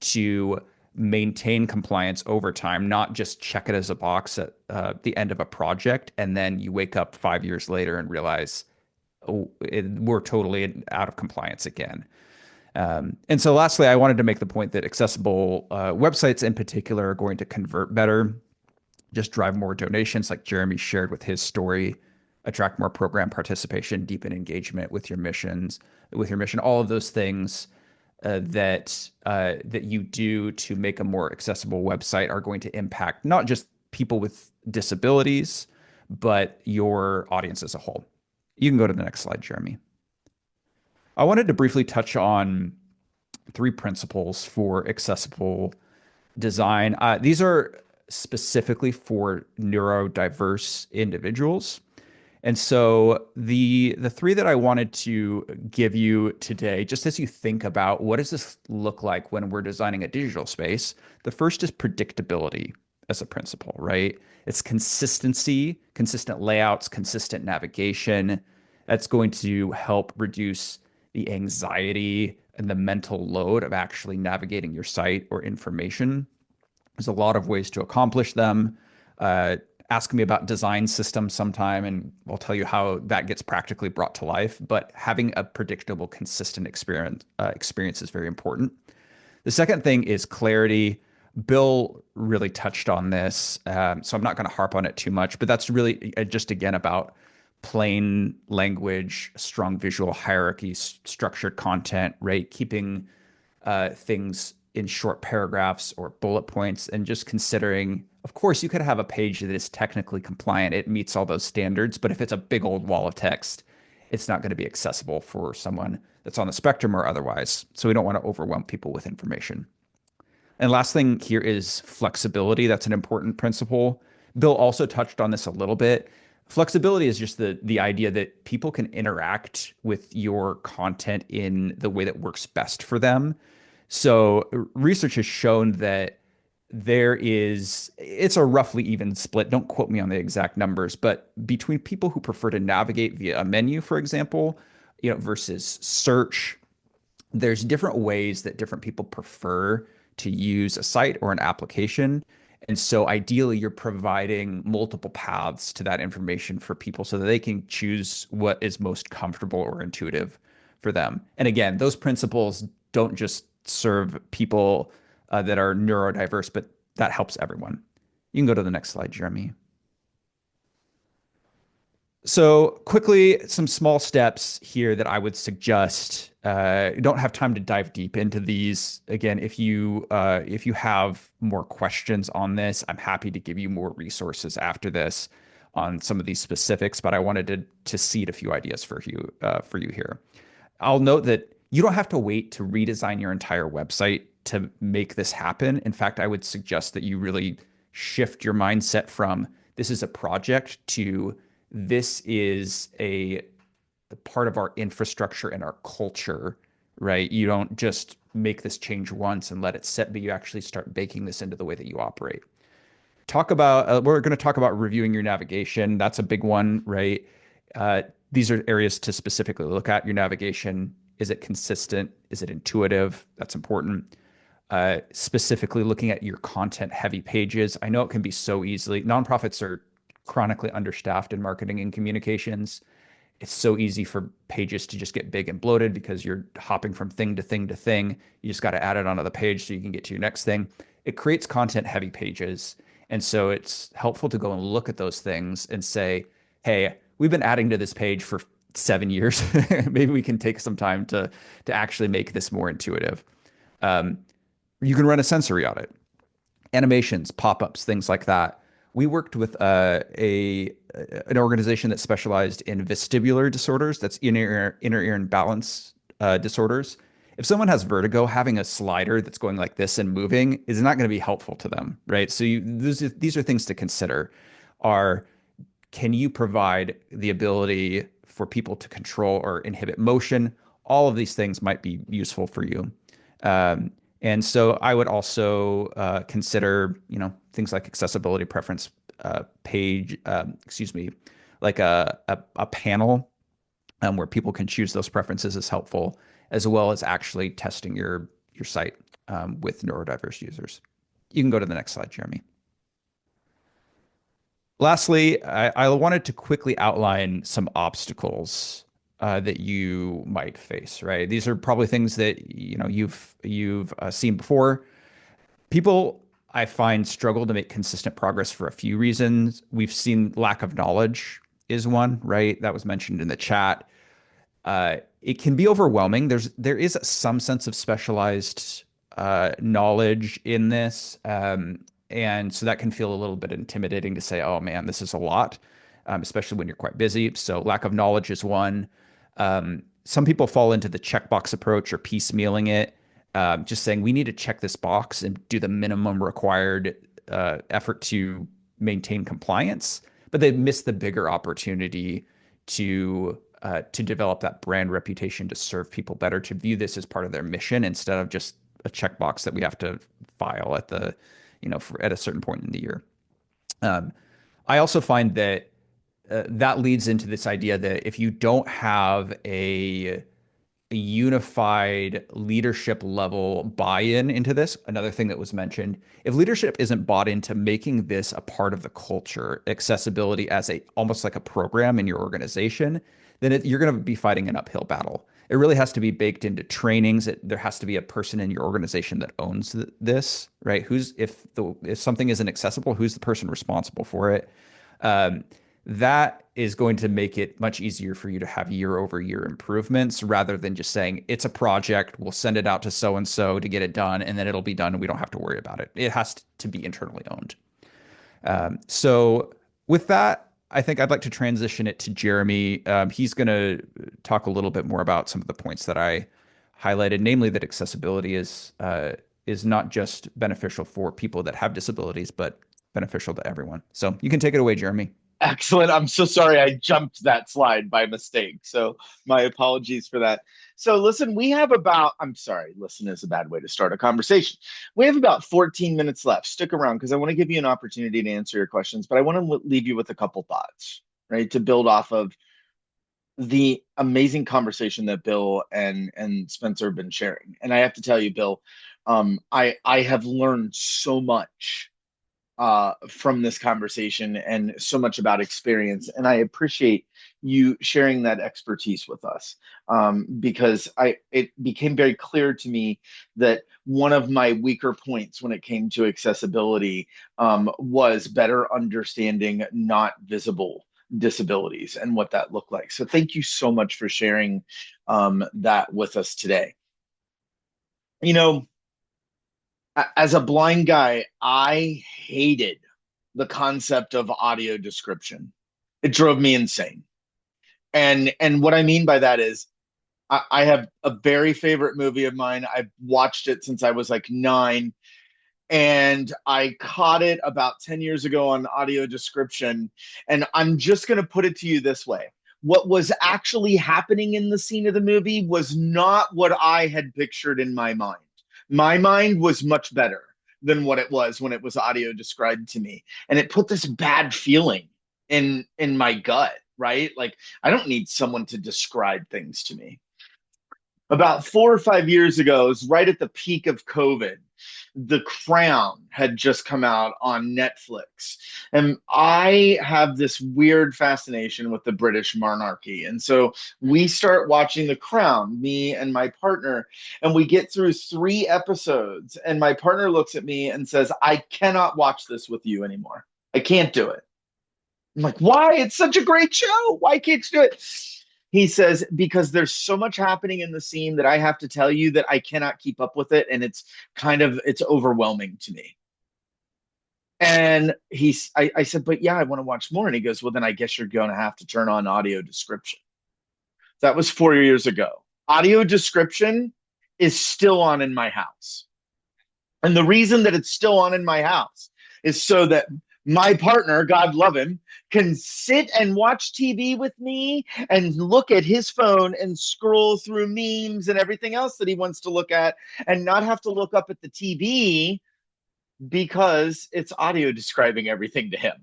[SPEAKER 2] to maintain compliance over time, not just check it as a box at the end of a project, and then you wake up 5 years later and realize, oh, we're totally out of compliance again. And so lastly, I wanted to make the point that accessible websites in particular are going to convert better, just drive more donations like Jeremy shared with his story, attract more program participation, deepen engagement with your mission, all of those things that you do to make a more accessible website are going to impact not just people with disabilities, but your audience as a whole. You can go to the next slide, Jeremy. I wanted to briefly touch on 3 principles for accessible design. These are specifically for neurodiverse individuals. And so the 3 that I wanted to give you today, just as you think about what does this look like when we're designing a digital space, the first is predictability as a principle, right? It's consistency, consistent layouts, consistent navigation. That's going to help reduce the anxiety and the mental load of actually navigating your site or information. There's a lot of ways to accomplish them. Ask me about design systems sometime, and I'll tell you how that gets practically brought to life. But having a predictable, consistent experience is very important. The second thing is clarity. Bill really touched on this, so I'm not going to harp on it too much, but that's really just, again, about plain language, strong visual hierarchy, structured content, right? Keeping things in short paragraphs or bullet points, and just considering, of course, you could have a page that is technically compliant. It meets all those standards, but if it's a big old wall of text, it's not going to be accessible for someone that's on the spectrum or otherwise. So we don't want to overwhelm people with information. And last thing here is flexibility. That's an important principle. Bill also touched on this a little bit. Flexibility is just the idea that people can interact with your content in the way that works best for them. So research has shown that it's a roughly even split. Don't quote me on the exact numbers, but between people who prefer to navigate via a menu, for example, versus search, there's different ways that different people prefer to use a site or an application. And so ideally, you're providing multiple paths to that information for people so that they can choose what is most comfortable or intuitive for them. And again, those principles don't just serve people that are neurodiverse, but that helps everyone. You can go to the next slide, Jeremy. So quickly, some small steps here that I would suggest. You don't have time to dive deep into these. Again, if you have more questions on this, I'm happy to give you more resources after this on some of these specifics. But I wanted to seed a few ideas for you here. I'll note that you don't have to wait to redesign your entire website to make this happen. In fact, I would suggest that you really shift your mindset from this is a project to this is a part of our infrastructure and our culture, right? You don't just make this change once and let it sit, but you actually start baking this into the way that you operate. We're going to talk about reviewing your navigation. That's a big one, right? These are areas to specifically look at your navigation. Is it consistent? Is it intuitive? That's important. Specifically looking at your content heavy pages. I know it can be so easily. Nonprofits are chronically understaffed in marketing and communications. It's so easy for pages to just get big and bloated because you're hopping from thing to thing to thing. You just got to add it onto the page so you can get to your next thing. It creates content heavy pages. And so it's helpful to go and look at those things and say, hey, we've been adding to this page for 7 years. Maybe we can take some time to actually make this more intuitive. You can run a sensory audit, animations, pop-ups, things like that. We worked with an organization that specialized in vestibular disorders. That's inner ear and balance disorders. If someone has vertigo, having a slider that's going like this and moving is not going to be helpful to them, right? So these are things to consider. Can you provide the ability for people to control or inhibit motion? All of these things might be useful for you. And so I would also consider, things like accessibility preference page, excuse me, like a panel where people can choose those preferences is helpful, as well as actually testing your site with neurodiverse users. You can go to the next slide, Jeremy. Lastly, I wanted to quickly outline some obstacles that you might face. Right, these are probably things that you've seen before. People, I find, struggle to make consistent progress for a few reasons. We've seen lack of knowledge is one, right? That was mentioned in the chat. It can be overwhelming. There is some sense of specialized knowledge in this, and so that can feel a little bit intimidating to say, "Oh man, this is a lot," especially when you're quite busy. So lack of knowledge is one. Some people fall into the checkbox approach or piecemealing it, just saying we need to check this box and do the minimum required effort to maintain compliance, but they miss the bigger opportunity to develop that brand reputation, to serve people better, to view this as part of their mission instead of just a checkbox that we have to file at at a certain point in the year. I also find that that leads into this idea that if you don't have a unified leadership level buy-in into this. Another thing that was mentioned, if leadership isn't bought into making this a part of the culture, accessibility as a almost like a program in your organization, then you're going to be fighting an uphill battle. It really has to be baked into trainings. There has to be a person in your organization that owns this, right? If something isn't accessible, who's the person responsible for it? That is going to make it much easier for you to have year over year improvements rather than just saying it's a project, we'll send it out to so and so to get it done, and then it'll be done and we don't have to worry about it. It has to be internally owned. So with that, I think I'd like to transition it to Jeremy. He's going to talk a little bit more about some of the points that I highlighted, namely that accessibility is not just beneficial for people that have disabilities, but beneficial to everyone. So you can take it away, Jeremy.
[SPEAKER 1] Excellent. I'm so sorry I jumped that slide by mistake. So my apologies for that. So listen, I'm sorry, listen is a bad way to start a conversation. We have about 14 minutes left. Stick around because I want to give you an opportunity to answer your questions, but I want to leave you with a couple thoughts, right? To build off of the amazing conversation that Bill and Spencer have been sharing. And I have to tell you, Bill, I have learned so much from this conversation and so much about experience. And I appreciate you sharing that expertise with us because it became very clear to me that one of my weaker points when it came to accessibility was better understanding not visible disabilities and what that looked like. So thank you so much for sharing that with us today. You know, as a blind guy, I hated the concept of audio description. It drove me insane. And what I mean by that is I have a very favorite movie of mine. I've watched it since I was like 9, and I caught it about 10 years ago on audio description. And I'm just going to put it to you this way. What was actually happening in the scene of the movie was not what I had pictured in my mind. My mind was much better than what it was when it was audio described to me. And it put this bad feeling in my gut, right? Like I don't need someone to describe things to me. About 4 or 5 years ago, it was right at the peak of COVID. The Crown had just come out on Netflix. And I have this weird fascination with the British monarchy. And so we start watching The Crown, me and my partner, and we get through 3 episodes. And my partner looks at me and says, I cannot watch this with you anymore. I can't do it. I'm like, why? It's such a great show. Why can't you do it? He says, because there's so much happening in the scene that I have to tell you that I cannot keep up with it. And it's overwhelming to me. And I said, but yeah, I want to watch more. And he goes, well, then I guess you're going to have to turn on audio description. That was 4 years ago. Audio description is still on in my house. And the reason that it's still on in my house is so that My partner, God love him, can sit and watch TV with me and look at his phone and scroll through memes and everything else that he wants to look at and not have to look up at the TV because it's audio describing everything to him.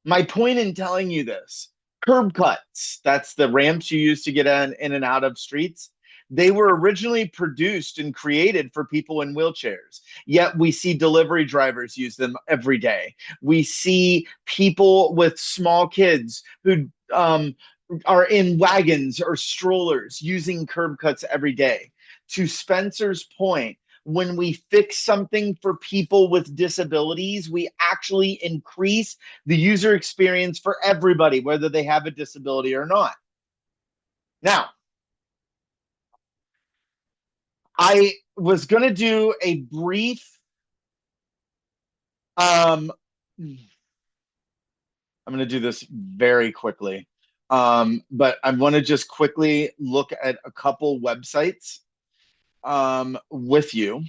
[SPEAKER 1] My point in telling you this, curb cuts, that's the ramps you use to get in and out of streets. They were originally produced and created for people in wheelchairs. Yet we see delivery drivers use them every day. We see people with small kids who are in wagons or strollers using curb cuts every day. To Spencer's point, when we fix something for people with disabilities, we actually increase the user experience for everybody, whether they have a disability or not. Now, I was going to do a brief, I'm going to do this very quickly, but I want to just quickly look at a couple websites with you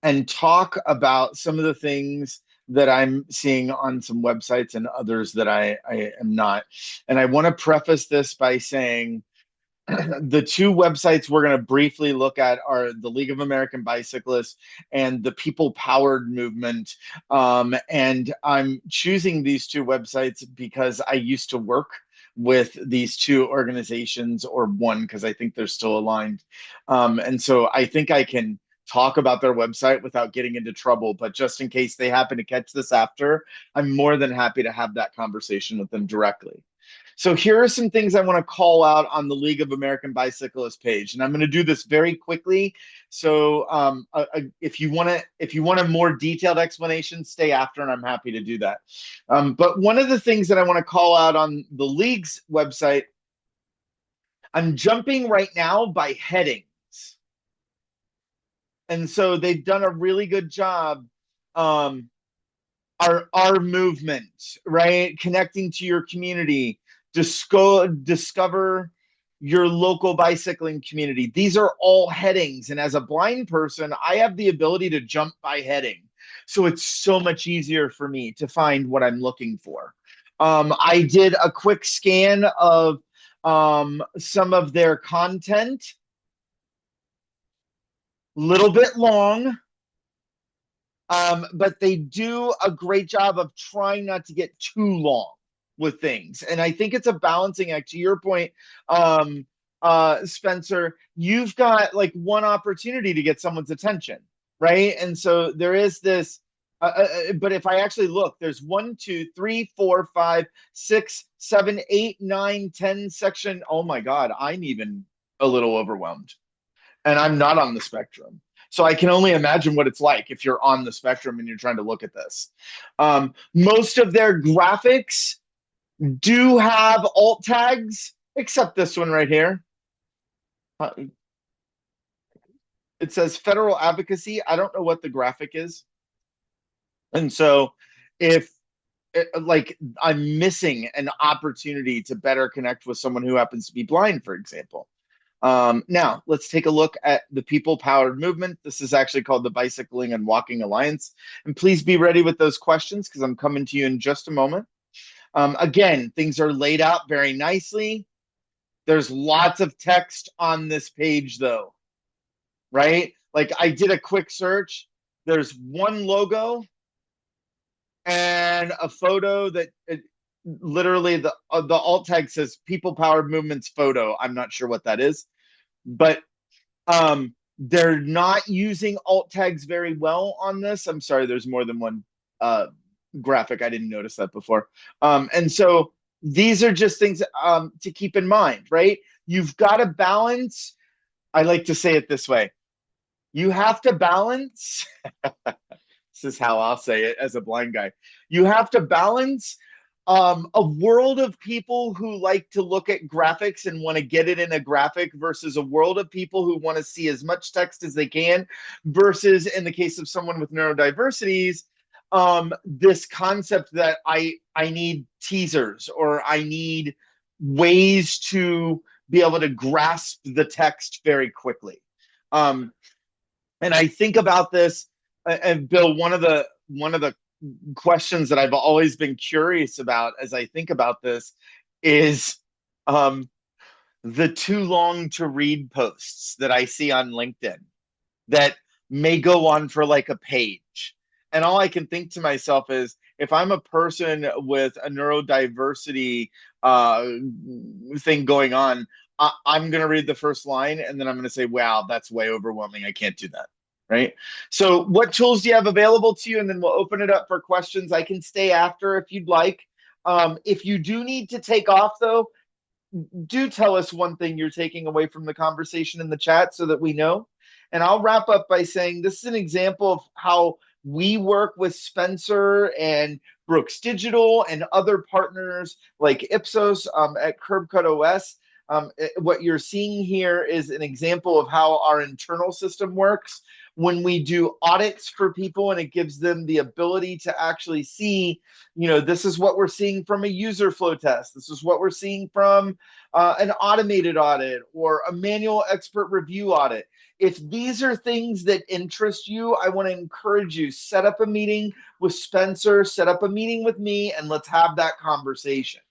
[SPEAKER 1] and talk about some of the things that I'm seeing on some websites and others that I am not. And I want to preface this by saying the two websites we're going to briefly look at are the League of American Bicyclists and the People Powered Movement. And I'm choosing these two websites because I used to work with these two organizations, or one, because I think they're still aligned. And so I think I can talk about their website without getting into trouble, but just in case they happen to catch this after, I'm more than happy to have that conversation with them directly. So here are some things I want to call out on the League of American Bicyclists page, and I'm going to do this very quickly. So if you want a more detailed explanation, stay after, and I'm happy to do that. But one of the things that I want to call out on the League's website, I'm jumping right now by headings, and so they've done a really good job. Our movement, right? Connecting to your community, discover your local bicycling community. These are all headings. And as a blind person, I have the ability to jump by heading. So it's so much easier for me to find what I'm looking for. I did a quick scan of some of their content. Little bit long, but they do a great job of trying not to get too long with things. And I think it's a balancing act. To your point, Spencer, you've got like one opportunity to get someone's attention, right? And so there is this, but if I actually look, there's 1, 2, 3, 4, 5, 6, 7, 8, 9, 10 section. Oh my God, I'm even a little overwhelmed. And I'm not on the spectrum. So I can only imagine what it's like if you're on the spectrum and you're trying to look at this. Most of their graphics do have alt tags, except this one right here. It says federal advocacy. I don't know what the graphic is. And so if like I'm missing an opportunity to better connect with someone who happens to be blind, for example. Now, let's take a look at the People Powered Movement. This is actually called the Bicycling and Walking Alliance. And please be ready with those questions because I'm coming to you in just a moment. Again, things are laid out very nicely. There's lots of text on this page, though, right? Like I did a quick search. There's one logo and a photo that literally the alt tag says People Powered Movement's photo. I'm not sure what that is, but they're not using alt tags very well on this. I'm sorry, there's more than one graphic. I didn't notice that before. And so these are just things to keep in mind, right? You've got to balance. I like to say it this way. You have to balance. This is how I'll say it as a blind guy. You have to balance a world of people who like to look at graphics and want to get it in a graphic versus a world of people who want to see as much text as they can versus, in the case of someone with neurodiversities, this concept that I need teasers or I need ways to be able to grasp the text very quickly. And I think about this, and Bill, one of the questions that I've always been curious about as I think about this is um, the too long to read posts that I see on LinkedIn that may go on for like a page. And all I can think to myself is if I'm a person with a neurodiversity uh, thing going on, I'm going to read the first line and then I'm going to say, wow, that's way overwhelming. I can't do that. Right. So, what tools do you have available to you? And then we'll open it up for questions. I can stay after if you'd like. If you do need to take off, though, do tell us one thing you're taking away from the conversation in the chat so that we know. And I'll wrap up by saying this is an example of how we work with Spencer and Brooks Digital and other partners like Ipsos at CurbCut OS. What you're seeing here is an example of how our internal system works when we do audits for people, and it gives them the ability to actually see, this is what we're seeing from a user flow test. This is what we're seeing from an automated audit or a manual expert review audit. If these are things that interest you, I want to encourage you, set up a meeting with Spencer, set up a meeting with me, and let's have that conversation.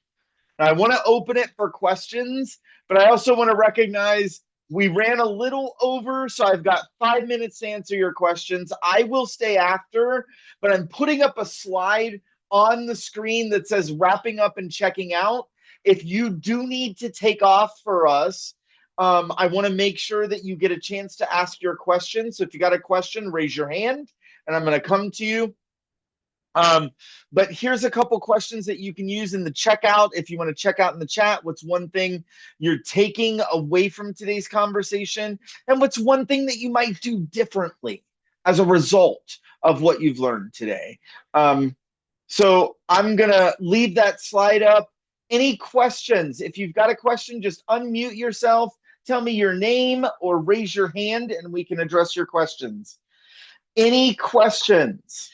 [SPEAKER 1] Now, I want to open it for questions, but I also want to recognize we ran a little over, so I've got 5 minutes to answer your questions. I will stay after, but I'm putting up a slide on the screen that says wrapping up and checking out. If you do need to take off for us, I want to make sure that you get a chance to ask your question. So if you got a question, raise your hand, and I'm going to come to you. But here's a couple questions that you can use in the checkout. If you want to check out in the chat, what's one thing you're taking away from today's conversation? And what's one thing that you might do differently as a result of what you've learned today? So I'm going to leave that slide up. Any questions? If you've got a question, just unmute yourself, tell me your name, or raise your hand, and we can address your questions. Any questions?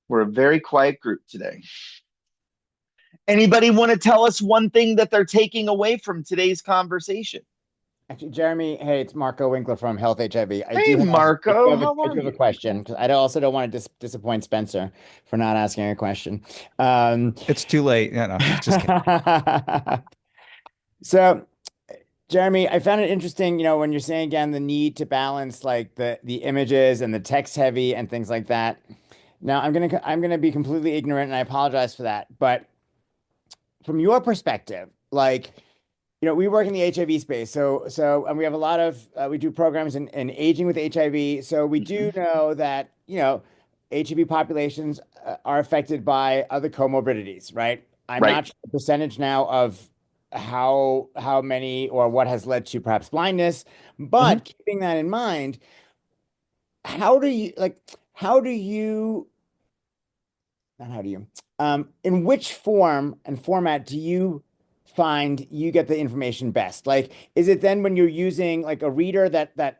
[SPEAKER 1] We're a very quiet group today. Anybody want to tell us one thing that they're taking away from today's conversation?
[SPEAKER 5] Actually, Jeremy, hey, it's Marco Winkler from Health HIV.
[SPEAKER 1] Hey, Marco, how
[SPEAKER 5] I
[SPEAKER 1] are
[SPEAKER 5] do have a
[SPEAKER 1] you?
[SPEAKER 5] question because I also don't want to disappoint Spencer for not asking a question.
[SPEAKER 2] It's too late. No, just kidding.
[SPEAKER 5] So, Jeremy, I found it interesting, when you're saying again the need to balance like the images and the text heavy and things like that. Now, I'm gonna be completely ignorant, and I apologize for that. But from your perspective, like, we work in the HIV space, and we have a lot of we do programs in aging with HIV. So we do know that HIV populations are affected by other comorbidities, right? I'm
[SPEAKER 1] Right.
[SPEAKER 5] not sure the percentage now of how many or what has led to perhaps blindness, but keeping that in mind, how do you like how do you not how do you in which form and format do you find you get the information best? Like, is it then when you're using like a reader that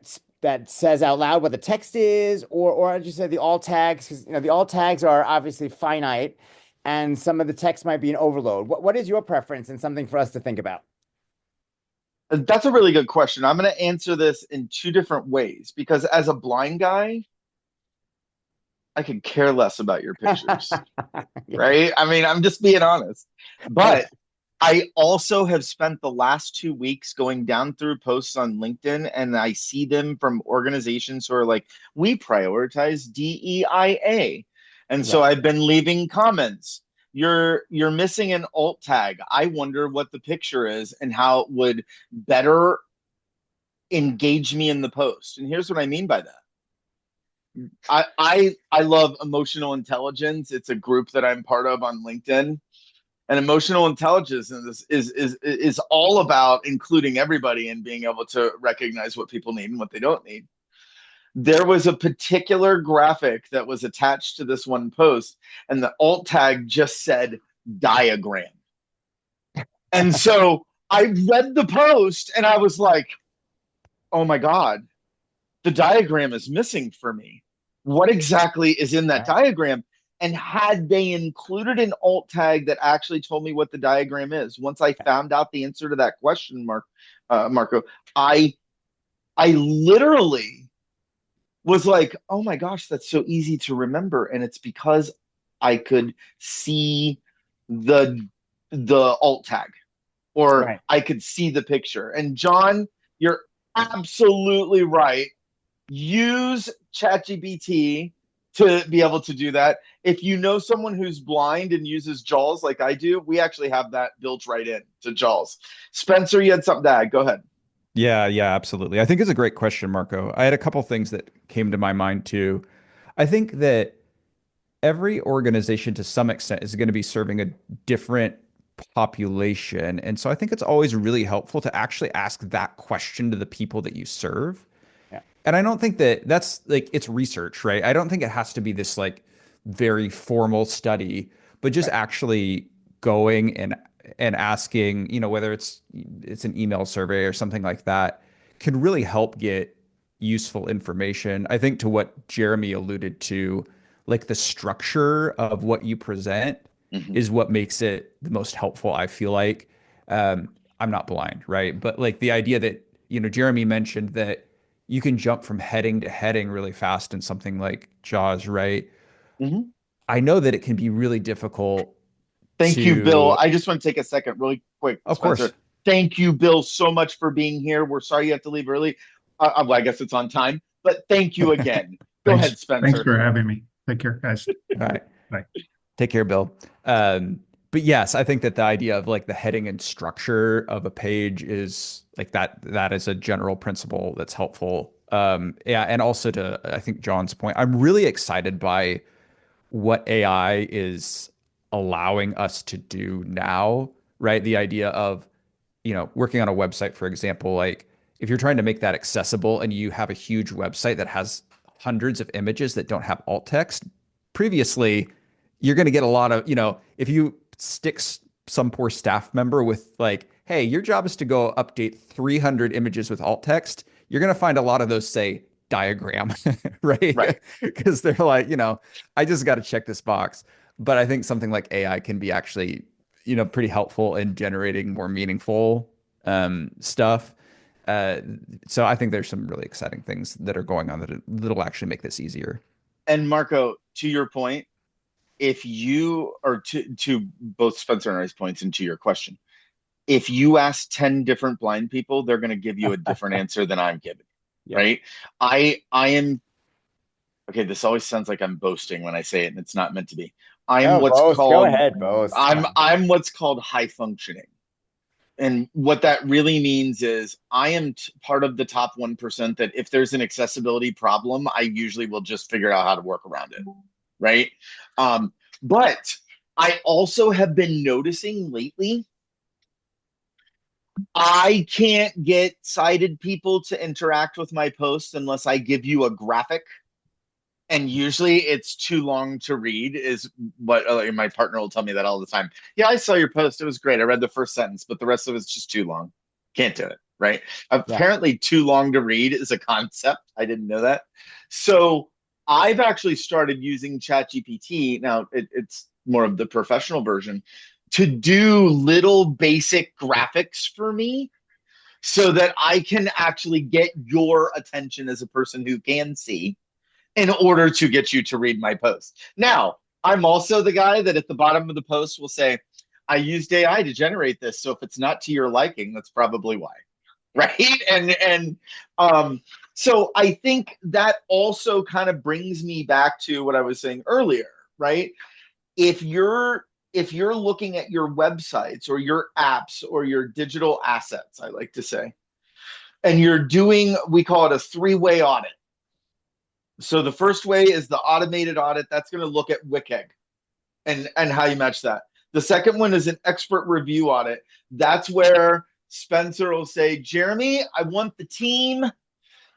[SPEAKER 5] says out loud what the text is, or as you said, the alt tags? Because the alt tags are obviously finite, and some of the text might be an overload. What is your preference and something for us to think about?
[SPEAKER 1] That's a really good question. I'm going to answer this in two different ways because as a blind guy, I could care less about your pictures,
[SPEAKER 5] Yeah.
[SPEAKER 1] right? I mean, I'm just being honest. But I also have spent the last 2 weeks going down through posts on LinkedIn, and I see them from organizations who are like, we prioritize DEIA. And so
[SPEAKER 5] Right.
[SPEAKER 1] I've been leaving comments. You're missing an alt tag. I wonder what the picture is and how it would better engage me in the post. And here's what I mean by that. I love emotional intelligence. It's a group that I'm part of on LinkedIn. And emotional intelligence is all about including everybody and being able to recognize what people need and what they don't need. There was a particular graphic that was attached to this one post, and the alt tag just said diagram. And so I read the post and I was like, oh my God, the diagram is missing for me. What exactly is in that diagram? And had they included an alt tag that actually told me what the diagram is, once I found out the answer to that question, Marco, I I literally was like, oh my gosh, that's so easy to remember. And it's because I could see the alt tag, or
[SPEAKER 5] Right.
[SPEAKER 1] I could see the picture. And John, you're absolutely right. Use ChatGPT to be able to do that. If you know someone who's blind and uses JAWS like I do, we actually have that built right in to JAWS. Spencer, you had something to add. Go ahead.
[SPEAKER 2] Yeah, yeah, absolutely. I think it's a great question, Marco. I had a couple things that came to my mind too. I think that every organization to some extent is going to be serving a different population. And so I think it's always really helpful to actually ask that question to the people that you serve.
[SPEAKER 5] Yeah.
[SPEAKER 2] And I don't think that that's like it's research, right? I don't think it has to be this like very formal study, but just
[SPEAKER 5] Right.
[SPEAKER 2] actually going and asking, whether it's an email survey or something like that, can really help get useful information. I think to what Jeremy alluded to, like the structure of what you present
[SPEAKER 1] Mhm.
[SPEAKER 2] is what makes it the most helpful, I feel like. I'm not blind, right? But like the idea that, Jeremy mentioned that you can jump from heading to heading really fast in something like Jaws, right?
[SPEAKER 1] Mhm.
[SPEAKER 2] I know that it can be really difficult
[SPEAKER 1] Thank you, Bill.
[SPEAKER 2] to,
[SPEAKER 1] I just want to take a second, really quick,
[SPEAKER 2] of
[SPEAKER 1] Spencer.
[SPEAKER 2] course.
[SPEAKER 1] Thank you, Bill, so much for being here. We're sorry you have to leave early. Well, I guess it's on time, but thank you again. Go
[SPEAKER 3] Thanks.
[SPEAKER 1] ahead,
[SPEAKER 3] Thanks
[SPEAKER 1] Spencer.
[SPEAKER 3] for having me. Take care, guys.
[SPEAKER 2] All right.
[SPEAKER 3] Bye.
[SPEAKER 2] Take care, Bill. But yes, I think that the idea of like the heading and structure of a page is like that is a general principle that's helpful. Yeah, and also to I think John's point, I'm really excited by what AI is allowing us to do now, right? The idea of, working on a website, for example, like if you're trying to make that accessible and you have a huge website that has hundreds of images that don't have alt text, previously, you're going to get a lot of, if you stick some poor staff member with like, hey, your job is to go update 300 images with alt text, you're going to find a lot of those say diagram,
[SPEAKER 1] Right.
[SPEAKER 2] right? Because they're like, I just got to check this box. But I think something like AI can be actually, pretty helpful in generating more meaningful stuff. Uh, so I think there's some really exciting things that are going on that'll actually make this easier.
[SPEAKER 1] And Marco, to your point, if you or to both Spencer and I's points and to your question, if you ask 10 different blind people, they're going to give you a different answer than I'm giving,
[SPEAKER 5] Yep.
[SPEAKER 1] right? I am okay, this always sounds like I'm boasting when I say it, and it's not meant to be. I'm
[SPEAKER 5] No,
[SPEAKER 1] what's
[SPEAKER 5] both. Go
[SPEAKER 1] called
[SPEAKER 5] ahead, both. It's
[SPEAKER 1] I'm
[SPEAKER 5] fine.
[SPEAKER 1] I'm what's called high functioning. And what that really means is I am part of the top 1% that if there's an accessibility problem, I usually will just figure out how to work around it, right? Um, but I also have been noticing lately, I can't get sighted people to interact with my posts unless I give you a graphic, and usually it's too long to read is what my partner will tell me that all the time. Yeah, I saw your post, it was great, I read the first sentence, but the rest of it's just too long, can't do it, right?
[SPEAKER 5] Yeah.
[SPEAKER 1] Apparently too long to read is a concept, I didn't know that. So I've actually started using ChatGPT now. It's more of the professional version to do little basic graphics for me so that I can actually get your attention as a person who can see in order to get you to read my post. Now, I'm also the guy that at the bottom of the post will say, I used AI to generate this. So if it's not to your liking, that's probably why. Right. And so I think that also kind of brings me back to what I was saying earlier, right? If you're looking at your websites or your apps or your digital assets, I like to say, and you're doing, we call it a three-way audit. So the first way is the automated audit. That's going to look at WCAG and how you match that. The second one is an expert review audit. That's where Spencer will say, Jeremy, I want the team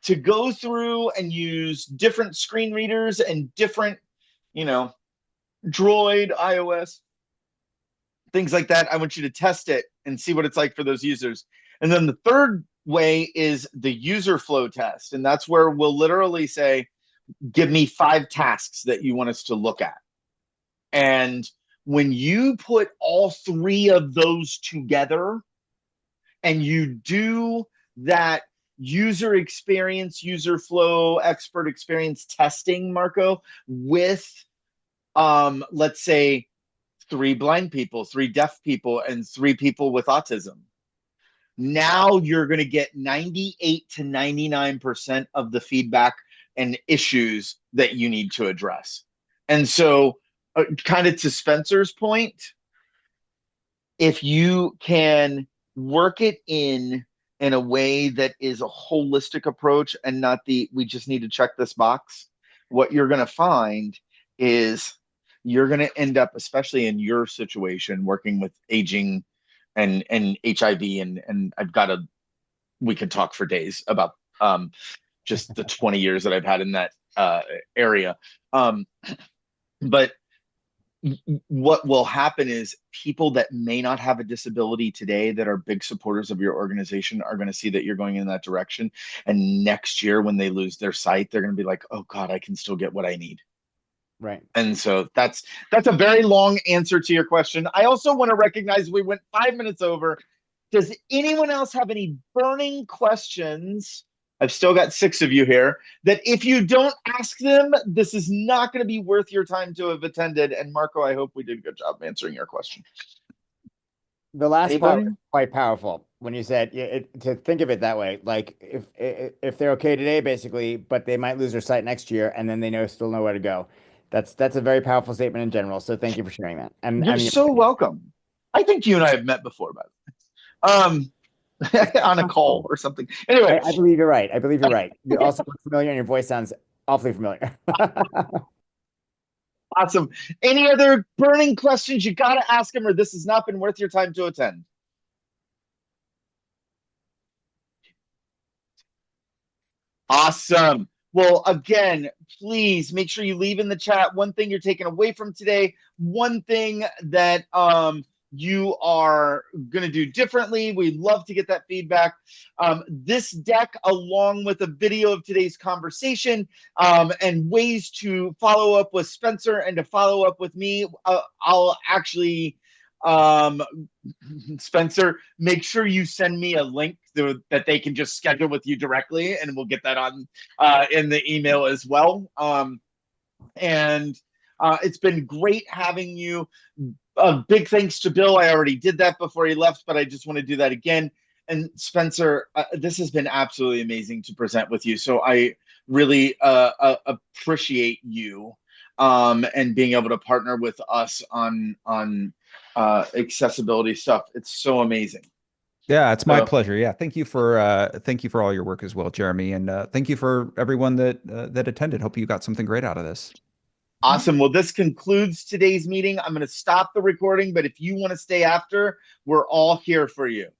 [SPEAKER 1] to go through and use different screen readers and different, you know, Droid, iOS, things like that. I want you to test it and see what it's like for those users. And then the third way is the user flow test. And that's where we'll literally say, give me 5 tasks that you want us to look at. And when you put all 3 of those together and you do that user experience, user flow, expert experience testing, Marco, with let's say 3 blind people, 3 deaf people, and 3 people with autism. Now you're going to get 98 to 99% of the feedback and issues that you need to address. And so, kind of to Spencer's point, if you can work it in a way that is a holistic approach and not the we just need to check this box, what you're going to find is you're going to end up, especially in your situation, working with aging and HIV, and I've got a we could talk for days about just the 20 years that I've had in that area. But what will happen is people that may not have a disability today that are big supporters of your organization are going to see that you're going in that direction. And next year, when they lose their sight, they're going to be like, oh God, I can still get what I need.
[SPEAKER 5] Right.
[SPEAKER 1] And so that's a very long answer to your question. I also want to recognize we went 5 minutes over. Does anyone else have any burning questions? I've still got 6 of you here, that if you don't ask them, this is not going to be worth your time to have attended. And Marco, I hope we did a good job answering your question.
[SPEAKER 5] The last part
[SPEAKER 1] Anybody?
[SPEAKER 5] was quite powerful when you said to think of it that way. Like if they're okay today, basically, but they might lose their sight next year, and then they still know where to go. That's a very powerful statement in general. So thank you for sharing that. And
[SPEAKER 1] You're so welcome. I think you and I have met before, by the way. On a call or something. Anyway,
[SPEAKER 5] I believe you're right. I believe you're right. You also look familiar, and your voice sounds awfully familiar.
[SPEAKER 1] awesome. Any other burning questions? You got to ask them, or this has not been worth your time to attend. Awesome. Well, again, please make sure you leave in the chat one thing you're taking away from today, one thing that you are going to do differently. We'd love to get that feedback. This deck, along with a video of today's conversation and ways to follow up with Spencer and to follow up with me, I'll actually, Spencer, make sure you send me a link that they can just schedule with you directly, and we'll get that on in the email as well. And it's been great having you. Big thanks to Bill. I already did that before he left, but I just want to do that again. And Spencer, this has been absolutely amazing to present with you. So I really appreciate you and being able to partner with us on accessibility stuff. It's so amazing.
[SPEAKER 2] Yeah, it's my pleasure. Yeah, thank you for all your work as well, Jeremy, and thank you for everyone that attended. Hope you got something great out of this.
[SPEAKER 1] Awesome. Well, this concludes today's meeting. I'm going to stop the recording, but if you want to stay after, we're all here for you.